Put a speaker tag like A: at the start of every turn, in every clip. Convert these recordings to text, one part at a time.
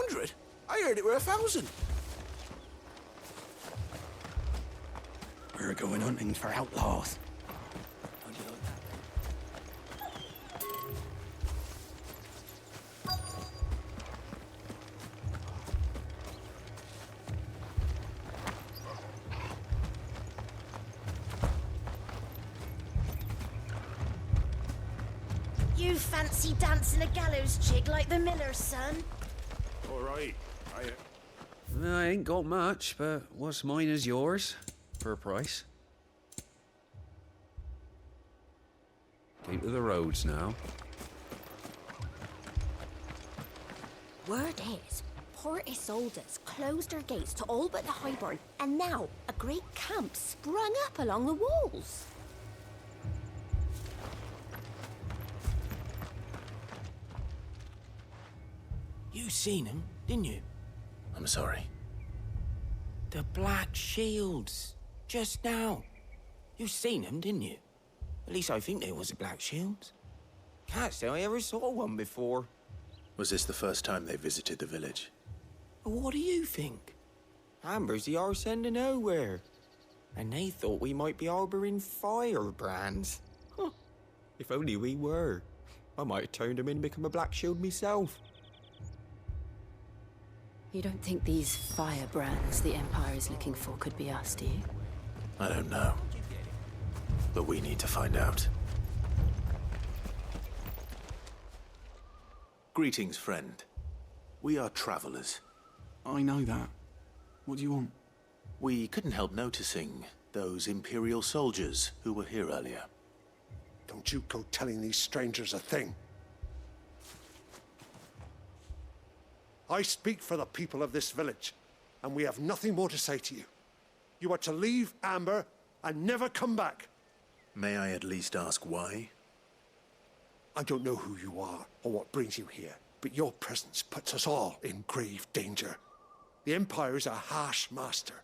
A: 100? I heard it were 1,000.
B: We're going hunting for outlaws.
C: You fancy dancing a gallows jig like the miller's son?
A: All right.
B: I ain't got much, but what's mine is yours, for a price. Keep to the roads now.
C: Word is, Port Isolde's closed her gates to all but the Highborn, and now a great camp sprung up along the walls.
D: You seen him, didn't you?
A: I'm sorry.
D: The Black Shields. Just now. You seen them, didn't you? At least I think there was a Black Shields. Can't say I ever saw one before.
A: Was this the first time they visited the village?
D: What do you think? Amber's the arse end of nowhere. And they thought we might be harboring firebrands. Huh. If only we were. I might have turned them in and become a Black Shield myself.
E: You don't think these firebrands the Empire is looking for could be us, do you?
A: I don't know. But we need to find out. Greetings, friend. We are travelers.
F: I know that. What do you want?
A: We couldn't help noticing those Imperial soldiers who were here earlier.
G: Don't you go telling these strangers a thing. I speak for the people of this village, and we have nothing more to say to you. You are to leave Amber and never come back.
A: May I at least ask why?
G: I don't know who you are or what brings you here, but your presence puts us all in grave danger. The Empire is a harsh master.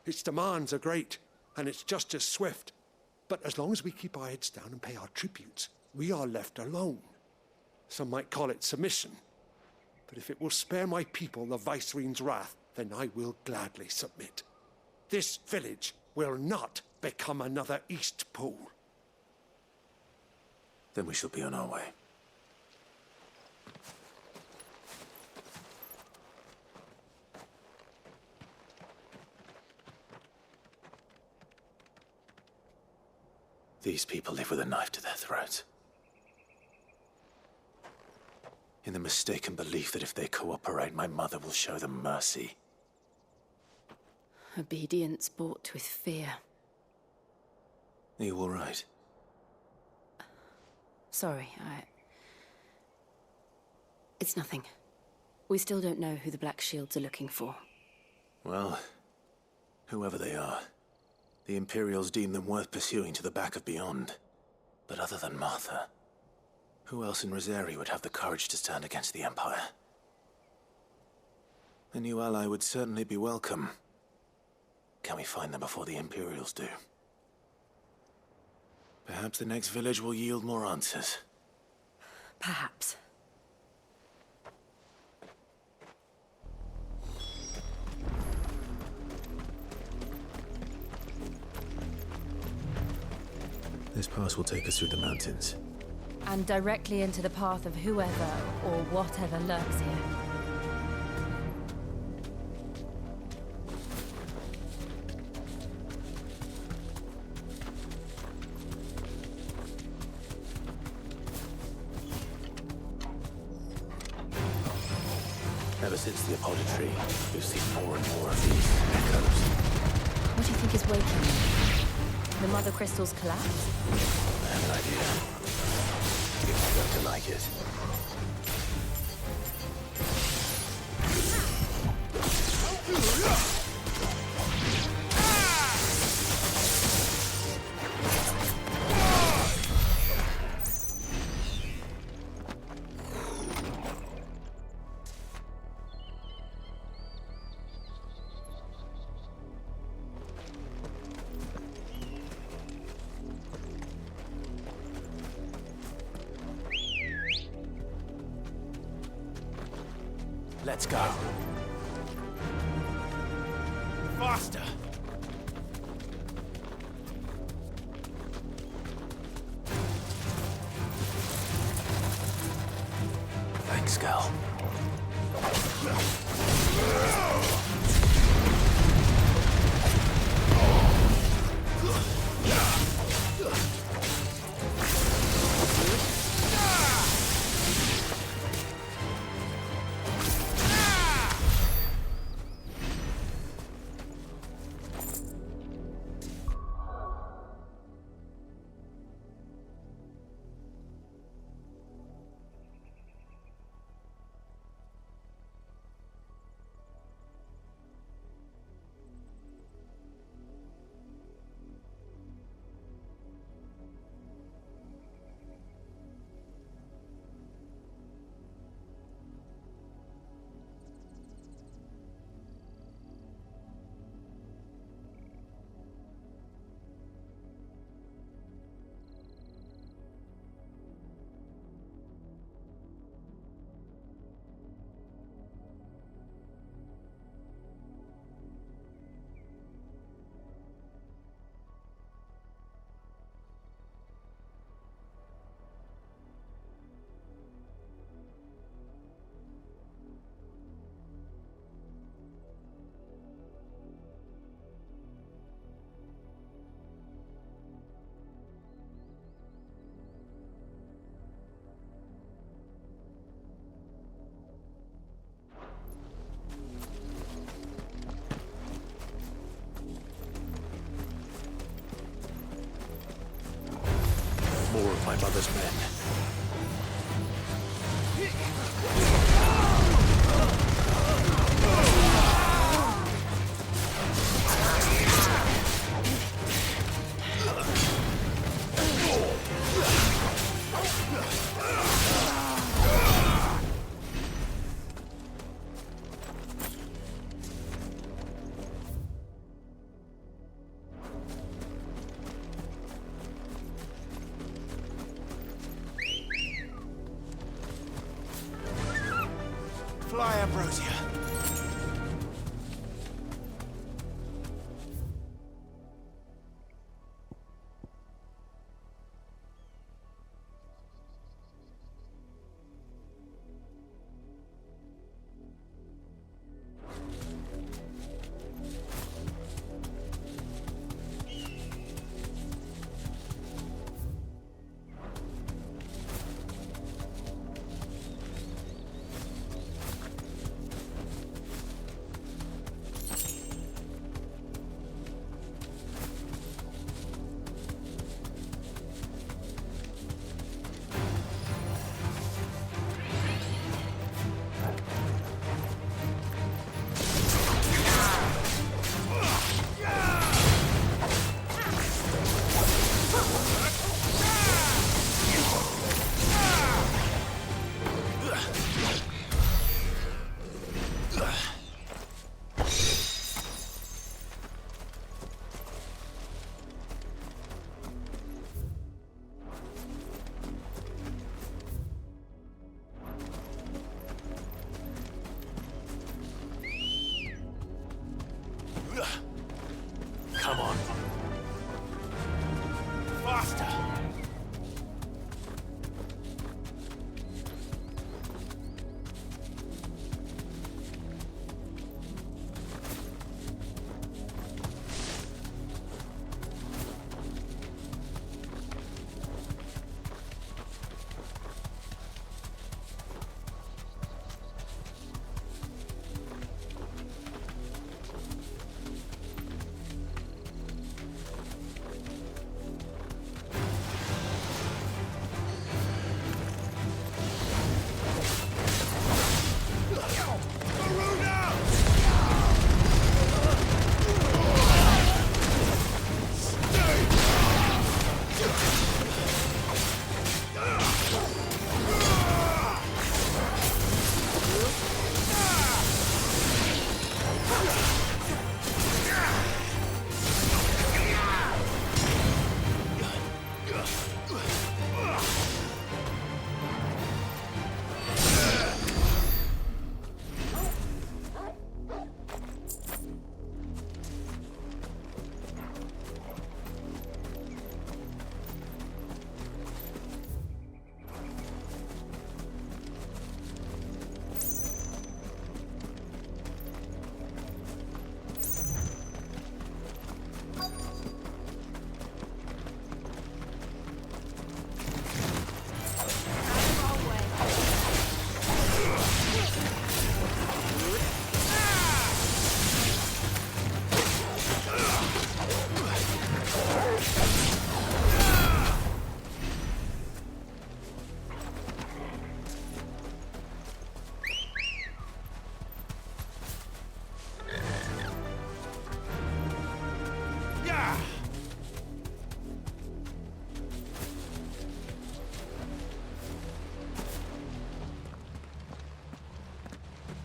G: Its demands are great, and its justice swift. But as long as we keep our heads down and pay our tributes, we are left alone. Some might call it submission. But if it will spare my people the Viceroy's wrath, then I will gladly submit. This village will not become another Eastpool.
A: Then we shall be on our way. These people live with a knife to their throats. In the mistaken belief that if they cooperate, my mother will show them mercy.
E: Obedience bought with fear.
A: Are you all right?
E: Sorry, It's nothing. We still don't know who the Black Shields are looking for.
A: Well, whoever they are, the Imperials deem them worth pursuing to the back of beyond. But other than Martha, who else in Rosari would have the courage to stand against the Empire? A new ally would certainly be welcome. Can we find them before the Imperials do? Perhaps the next village will yield more answers.
E: Perhaps.
A: This pass will take us through the mountains.
H: And directly into the path of whoever or whatever lurks here.
A: Ever since the Apoditry, we've seen more and more of these echoes.
H: What do you think is waking them? The Mother Crystal's collapse?
A: I have an idea. You're going to like it. Let's go. Faster! Thanks, Gal. More of my mother's men. Fly, Ambrosia.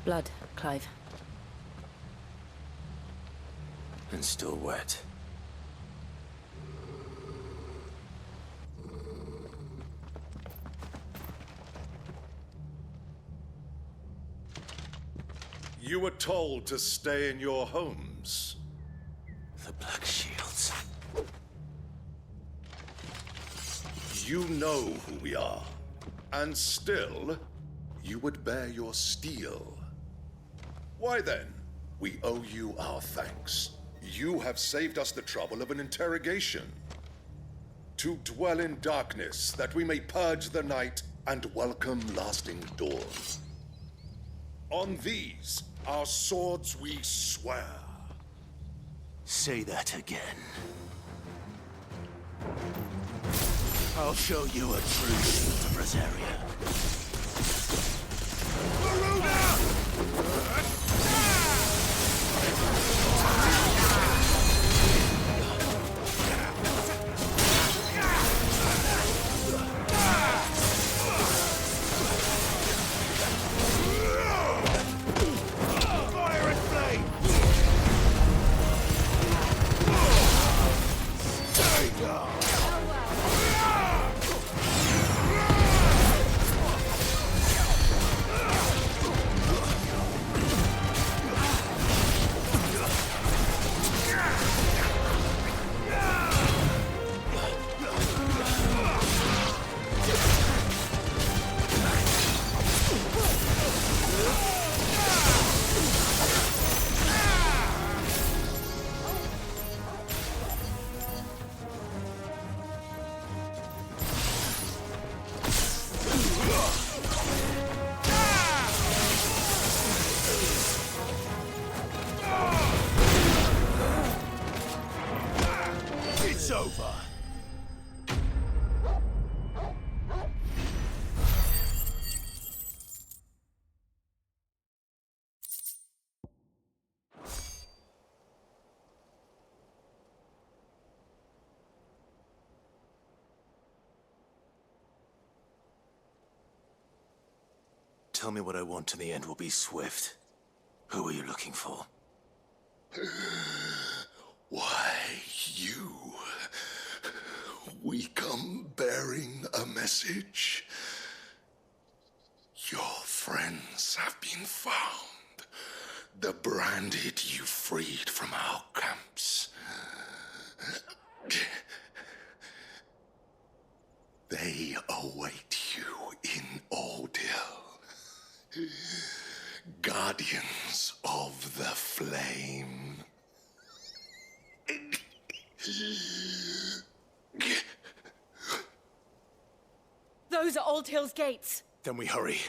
E: Blood, Clive.
A: And still wet.
I: You were told to stay in your homes.
A: The Black Shields.
I: You know who we are. And still, you would bear your steel. Why then? We owe you our thanks. You have saved us the trouble of an interrogation. To dwell in darkness, that we may purge the night and welcome lasting dawn. On these, our swords we swear.
A: Say that again. I'll show you a true shield of Rosaria. It's over. Tell me what I want and the end will be swift. Who are you looking for?
I: Why, you? We come bearing a message. Your friends have been found. The branded you freed from our camps. They await you in Aldil. Guardians of the Flame.
H: Those are Old Hill's gates.
A: Then we hurry.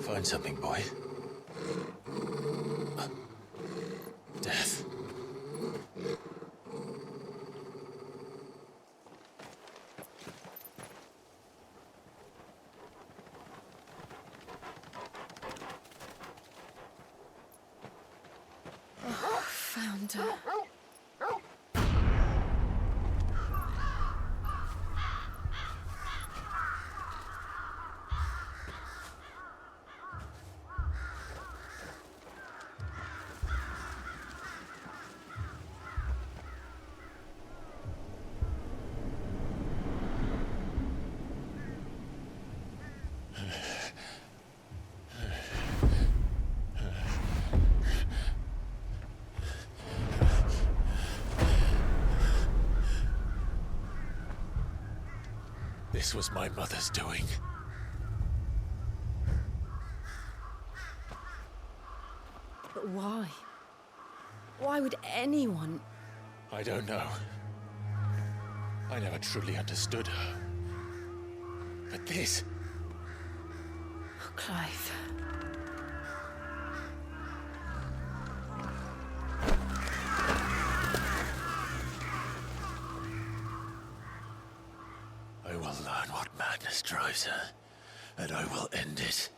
A: Find something, boy. Death.
E: Found her.
A: This was my mother's doing.
E: But why? Why Why would anyone...
A: I don't know. I never truly understood her. But this...
E: Oh, Clive.
A: I will learn what madness drives her, and I will end it.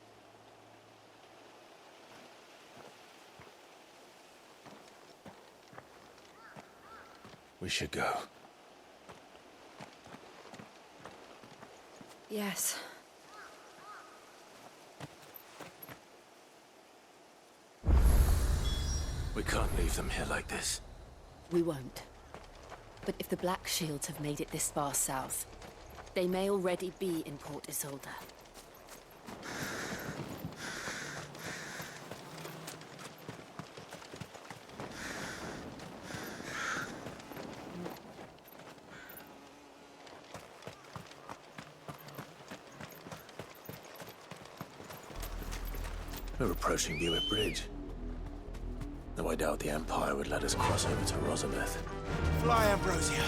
A: We should go.
E: Yes.
A: We can't leave them here like this.
E: We won't. But if the Black Shields have made it this far south, they may already be in Port Isolde.
A: We're approaching Buick Bridge. Though I doubt the Empire would let us cross over to Rosameth.
J: Fly, Ambrosia!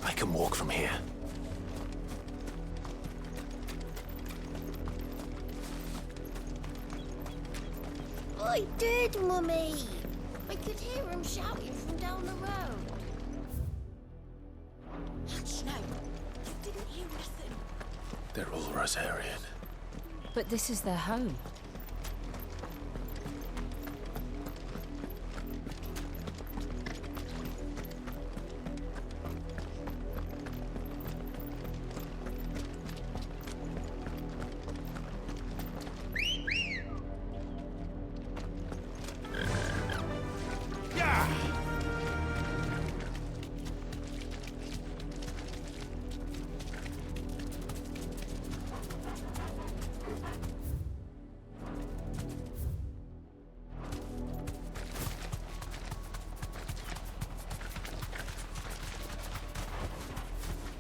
A: I can walk from here.
C: I did, Mummy! I could hear him shouting from down the road. Hush, no. You didn't hear nothing.
A: They're all Rosarian.
H: But this is their home.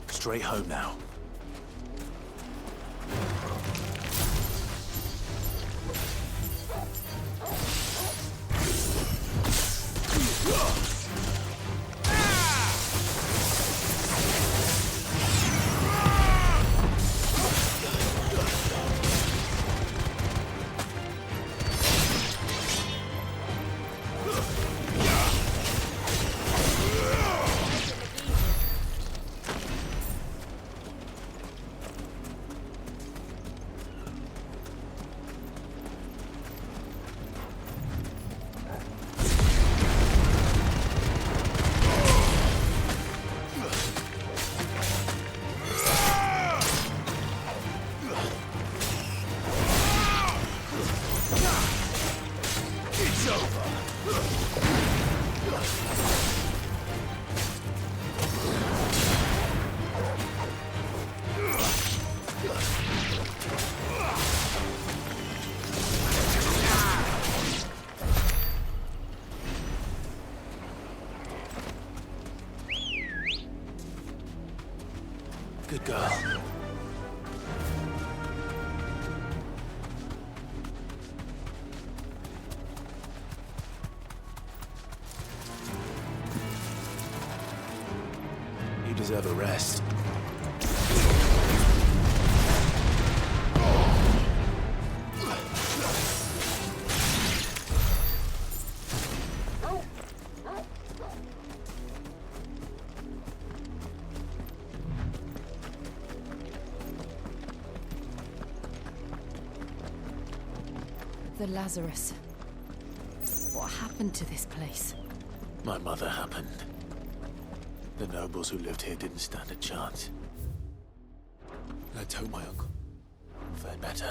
A: Straight home now. Good girl. You deserve a rest.
H: The Lazarus. What happened to this place?
A: My mother happened. The nobles who lived here didn't stand a chance. Let's hope my uncle fared better.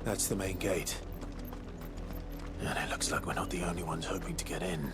A: That's the main gate. And it looks like we're not the only ones hoping to get in.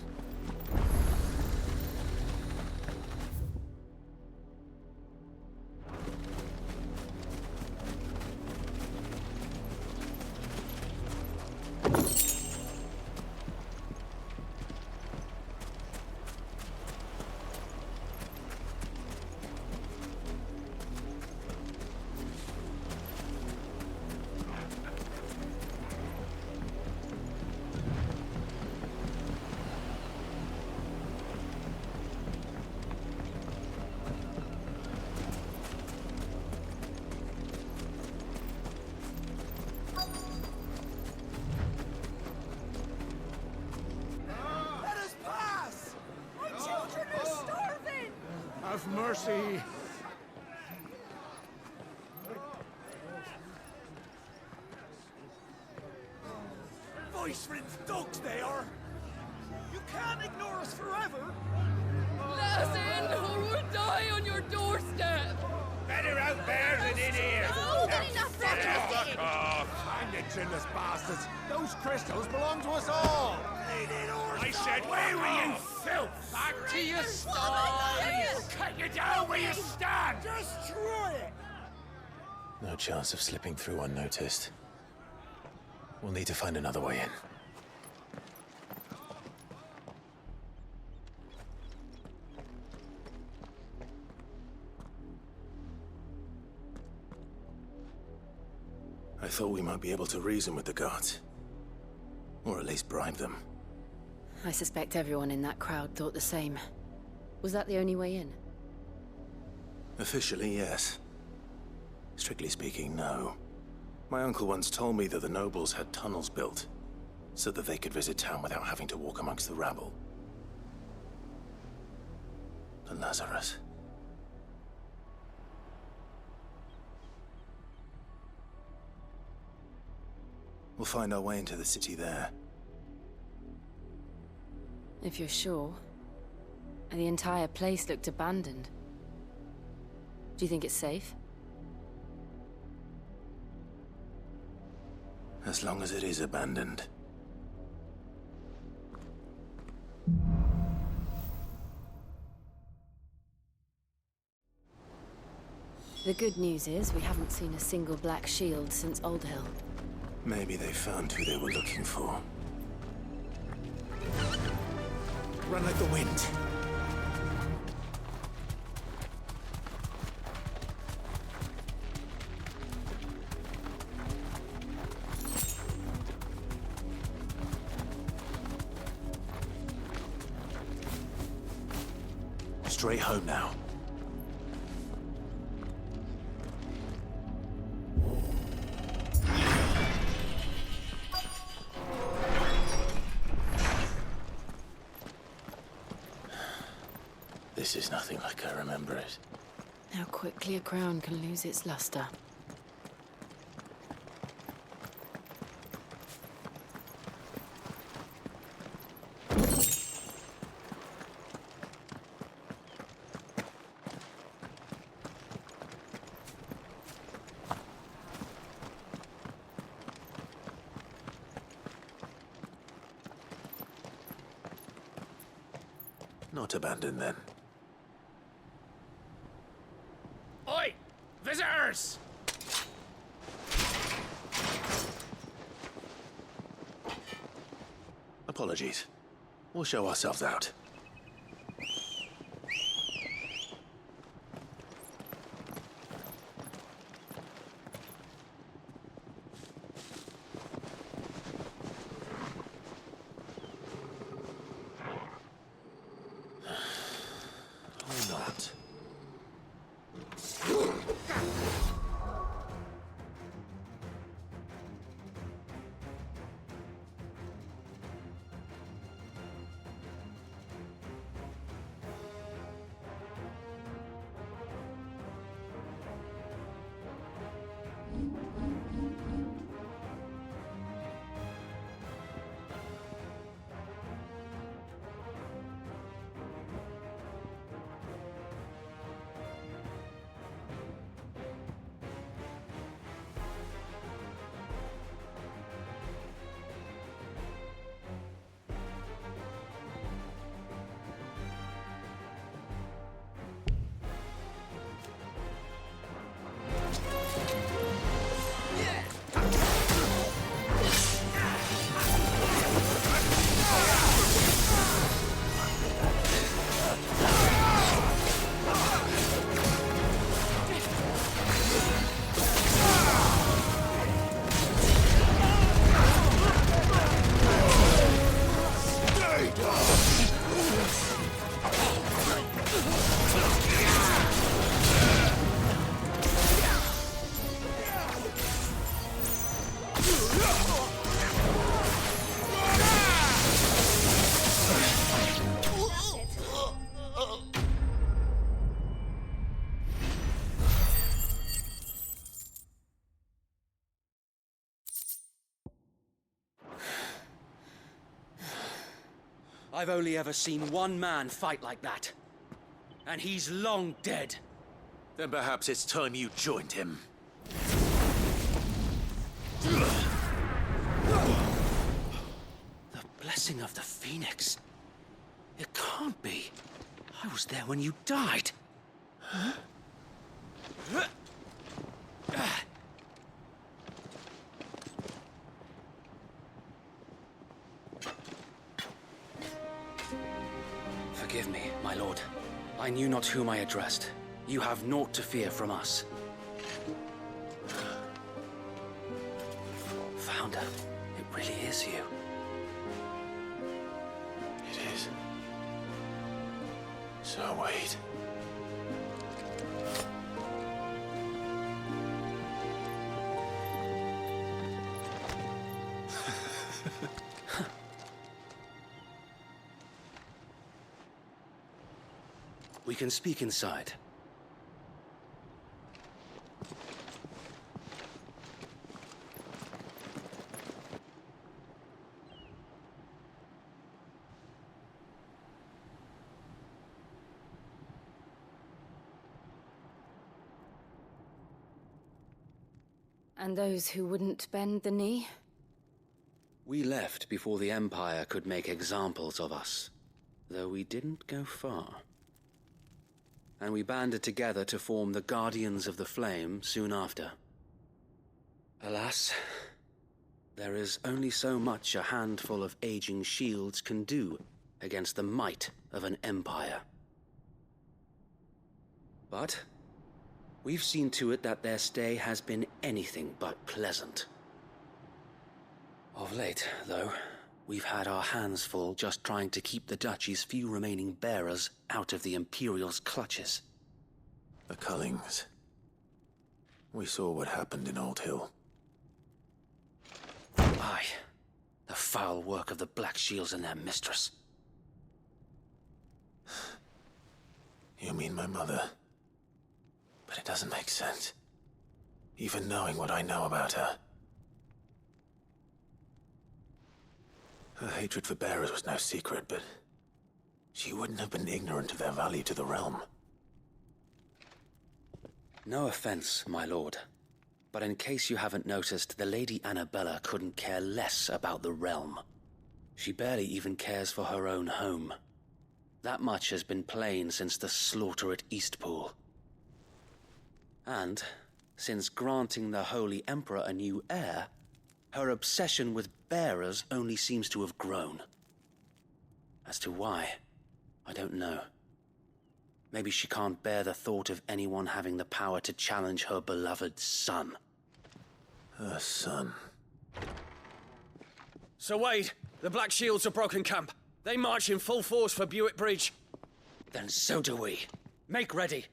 G: Have mercy.
J: Voice-rinsed dogs they are! You can't ignore us forever!
E: Let us in, or we'll die on your doorstep!
J: Better out there than in here!
C: Oh, get enough rocket!
J: Find it, chinless bastards! Those crystals belong to us all! I said, where were you, filth? Back to your stall! Cut you down where you stand! Destroy it!
A: No chance of slipping through unnoticed. We'll need to find another way in. I thought we might be able to reason with the guards. Or at least bribe them.
E: I suspect everyone in that crowd thought the same. Was that the only way in?
A: Officially, yes. Strictly speaking, no. My uncle once told me that the nobles had tunnels built, so that they could visit town without having to walk amongst the rabble. The Lazarus. We'll find our way into the city there.
E: If you're sure. The entire place looked abandoned. Do you think it's safe?
A: As long as it is abandoned.
E: The good news is we haven't seen a single black shield since Old Hill.
A: Maybe they found who they were looking for.
J: Run like the wind.
A: Straight home now. This is nothing like I remember it.
E: How quickly a crown can lose its luster.
A: Not abandoned then.
J: Oi! Visitors!
A: Apologies. We'll show ourselves out. Or not.
B: I've only ever seen one man fight like that. And he's long dead.
A: Then perhaps it's time you joined him.
B: The blessing of the Phoenix. It can't be. I was there when you died. Huh? Forgive me, my lord. I knew not whom I addressed. You have naught to fear from us. Founder, it really is you.
A: It is. So Wade.
B: We can speak inside.
E: And those who wouldn't bend the knee?
B: We left before the Empire could make examples of us, though we didn't go far. And we banded together to form the Guardians of the Flame soon after. Alas, there is only so much a handful of aging shields can do against the might of an empire. But we've seen to it that their stay has been anything but pleasant. Of late, though, we've had our hands full just trying to keep the Duchy's few remaining bearers out of the Imperial's clutches.
A: The Cullings. We saw what happened in Old Hill.
B: Aye. The foul work of the Black Shields and their mistress.
A: You mean my mother? But it doesn't make sense. Even knowing what I know about her. Her hatred for bearers was no secret, but she wouldn't have been ignorant of their value to the realm.
B: No offense, my lord. But in case you haven't noticed, the Lady Annabella couldn't care less about the realm. She barely even cares for her own home. That much has been plain since the slaughter at Eastpool. And, since granting the Holy Emperor a new heir, her obsession with bearers only seems to have grown. As to why, I don't know. Maybe she can't bear the thought of anyone having the power to challenge her beloved son.
A: Her son.
B: Sir Wade, the Black Shields have broken camp. They march in full force for Buick Bridge. Then so do we. Make ready.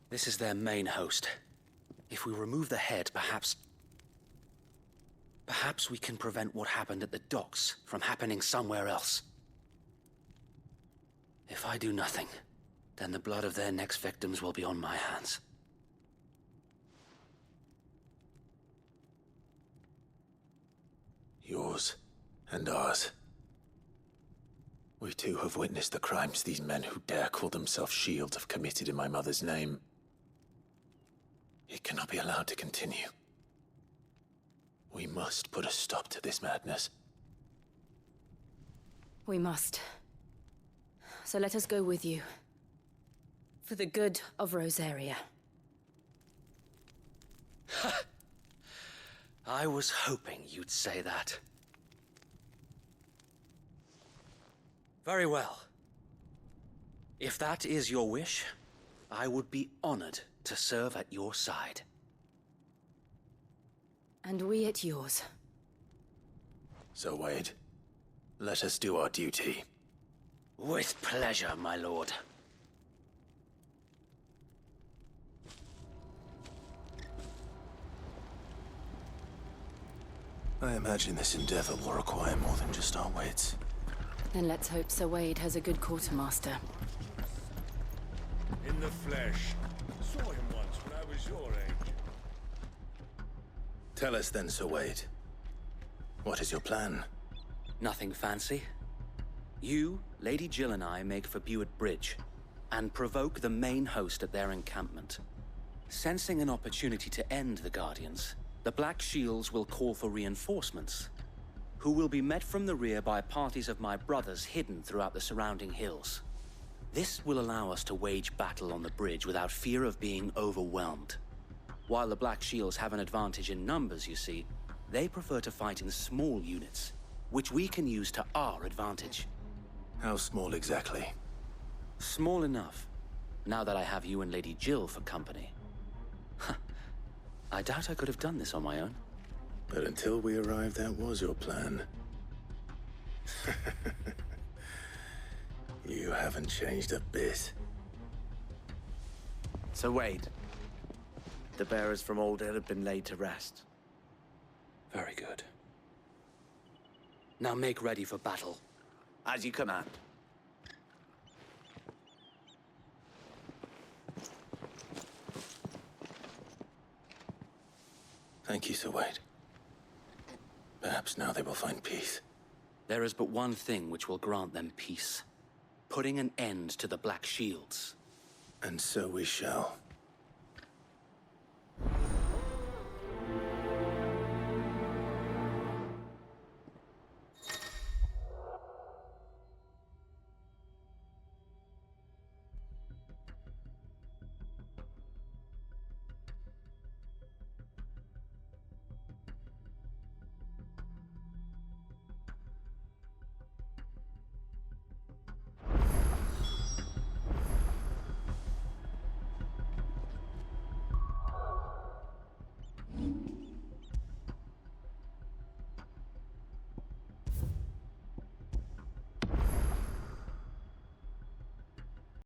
B: This is their main host. If we remove the head, perhaps we can prevent what happened at the docks from happening somewhere else. If I do nothing, then the blood of their next victims will be on my hands.
A: Yours and ours. We too have witnessed the crimes these men who dare call themselves Shields have committed in my mother's name. It cannot be allowed to continue. We must put a stop to this madness.
E: We must. So let us go with you. For the good of Rosaria.
B: I was hoping you'd say that. Very well. If that is your wish, I would be honored to serve at your side.
E: And we at yours.
A: So, Wade, let us do our duty.
B: With pleasure, my lord.
A: I imagine this endeavor will require more than just our wits.
E: Then let's hope Sir Wade has a good quartermaster.
J: In the flesh. Saw him once when I was your age.
A: Tell us then, Sir Wade. What is your plan?
B: Nothing fancy. You, Lady Jill and I make for Buett Bridge, and provoke the main host at their encampment. Sensing an opportunity to end the Guardians, the Black Shields will call for reinforcements, who will be met from the rear by parties of my brothers hidden throughout the surrounding hills. This will allow us to wage battle on the bridge without fear of being overwhelmed. While the Black Shields have an advantage in numbers, you see, they prefer to fight in small units, which we can use to our advantage.
A: How small exactly?
B: Small enough, now that I have you and Lady Jill for company. I doubt I could have done this on my own.
A: But until we arrived, that was your plan. You haven't changed a bit.
K: Sir Wade, the bearers from Alder have been laid to rest.
B: Very good. Now make ready for battle.
K: As you command.
A: Thank you, Sir Wade. Perhaps now they will find peace.
B: There is but one thing which will grant them peace. Putting an end to the Black Shields.
A: And so we shall.